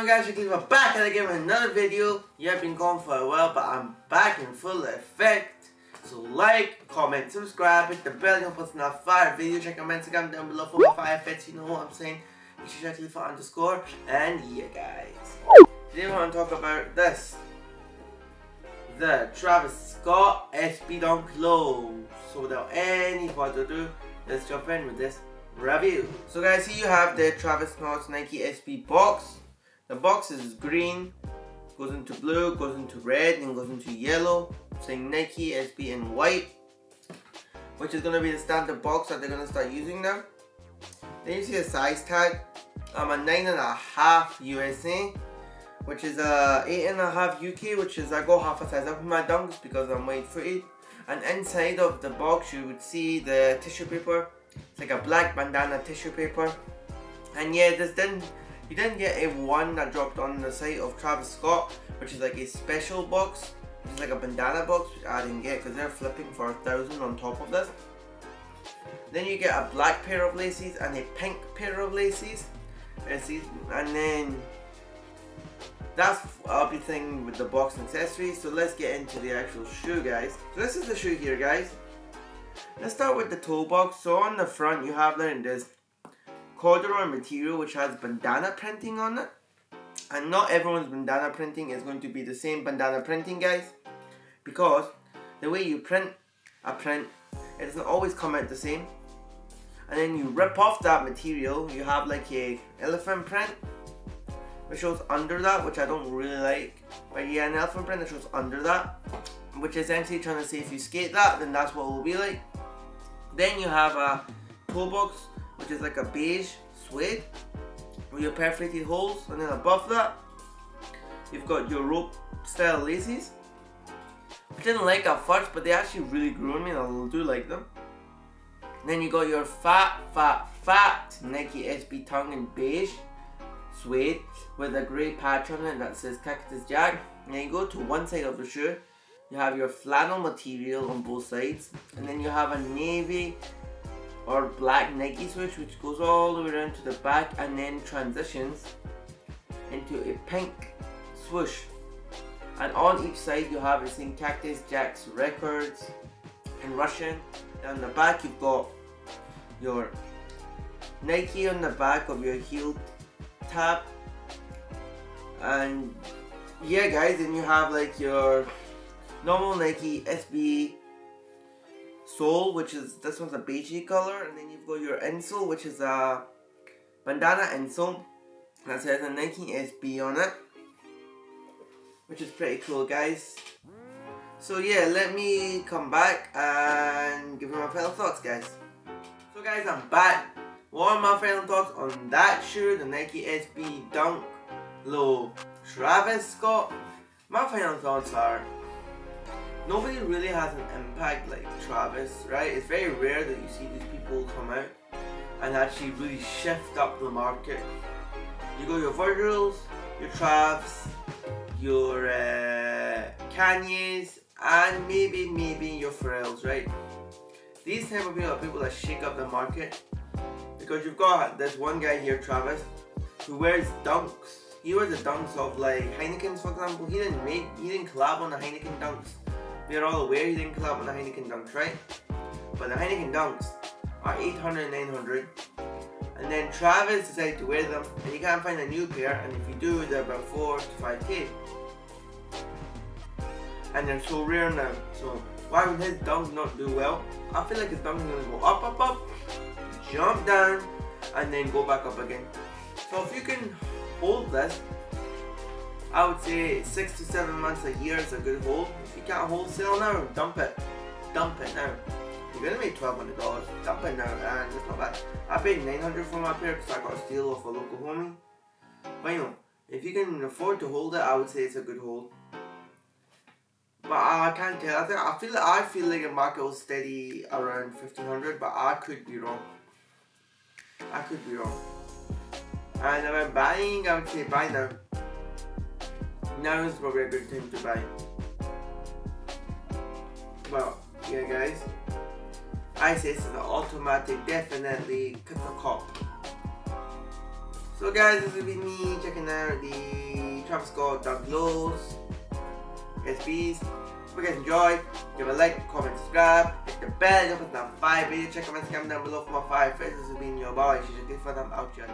on guys, we're back and again with another video. You have been gone for a while, but I'm back in full effect. So like, comment, subscribe, hit the bell, you know, post another fire video. Check out my Instagram down below for my fire fits, you know what I'm saying. You should check for underscore. And yeah guys, today we want to talk about this. The Travis Scott SB Dunk Low. So without any further ado, let's jump in with this review. So guys, here you have the Travis Scott Nike SB box. The box is green, goes into blue, goes into red, and goes into yellow, saying Nike SB in white, which is going to be the standard box that they're going to start using now. Then you see a size tag. I'm a 9.5 USA, which is a 8.5 UK, which is I go half a size up in my dunks because I'm weight footed. And inside of the box you would see the tissue paper. It's like a black bandana tissue paper. And yeah, you didn't get a one that dropped on the site of Travis Scott, which is like a special box. It's like a bandana box, which I didn't get because they're flipping for 1,000 on top of this. Then you get a black pair of laces and a pink pair of laces. And then that's everything with the box and accessories. So let's get into the actual shoe, guys. So this is the shoe here, guys. Let's start with the toe box. So on the front you have this corduroy material which has bandana printing on it. And not everyone's bandana printing is going to be the same bandana printing, guys. Because the way you print a print, it doesn't always come out the same. And then you rip off that material, you have like a elephant print which shows under that, which I don't really like. But yeah, an elephant print that shows under that, which is essentially trying to say if you skate that, then that's what it will be like. Then you have a toe box, which is like a beige suede with your perforated holes, and then above that you've got your rope style laces, which I didn't like at first, but they actually really grew on me and I do like them. And then you got your fat Nike SB tongue in beige suede with a grey patch on it that says Cactus Jack. And then you go to one side of the shoe, you have your flannel material on both sides, and then you have a navy or black Nike swoosh which goes all the way around to the back and then transitions into a pink swoosh. And on each side you have it saying Cactus Jack's Records in Russian. And on the back you've got your Nike on the back of your heel tab. And yeah guys, then you have like your normal Nike SB sole, which is, this one's a beigey color, and then you've got your insole, which is a bandana insole that says a Nike SB on it, which is pretty cool, guys. So yeah, let me come back and give you my final thoughts, guys. So guys, I'm back. What are my final thoughts on that shoe, the Nike SB Dunk Low Travis Scott? My final thoughts are, nobody really has an impact like Travis, right? It's very rare that you see these people come out and actually really shift up the market. You got your Virgils, your Travs, your Kanyes, and maybe your Pharrells, right? These type of people are people that shake up the market, because you've got this one guy here, Travis, who wears dunks. He wears the dunks of like Heineken's, for example. He didn't collab on the Heineken dunks. We are all aware he didn't collab on the Heineken dunks, right? But the Heineken dunks are 800, 900. And then Travis decided to wear them, and you can't find a new pair, and if you do, they're about 4 to 5k. And they're so rare now. So why would his dunks not do well? I feel like his dunks are gonna go up, jump down, and then go back up again. So if you can hold this, I would say 6 to 7 months, a year is a good hold. If you can't wholesale now, dump it now. You're gonna make $1,200, dump it now, and it's not bad. I paid $900 for my pair because I got a steal off a local homie. But you know, if you can afford to hold it, I would say it's a good hold. But I can't tell. I feel like the market will steady around 1,500, but I could be wrong. And about buying, I would say buy now. Now is probably a good time to buy. Well, yeah guys, I say it's an automatic, definitely kick a cop. So guys, this will be me checking out the Travis Scott Dark Glows. Guys, peace. Hope you guys enjoyed. Give a like, comment, subscribe, hit the bell, don't forget to 5 video. Check my Instagram down below for my 5 faces. This will be in your boy. She's a good for them out here.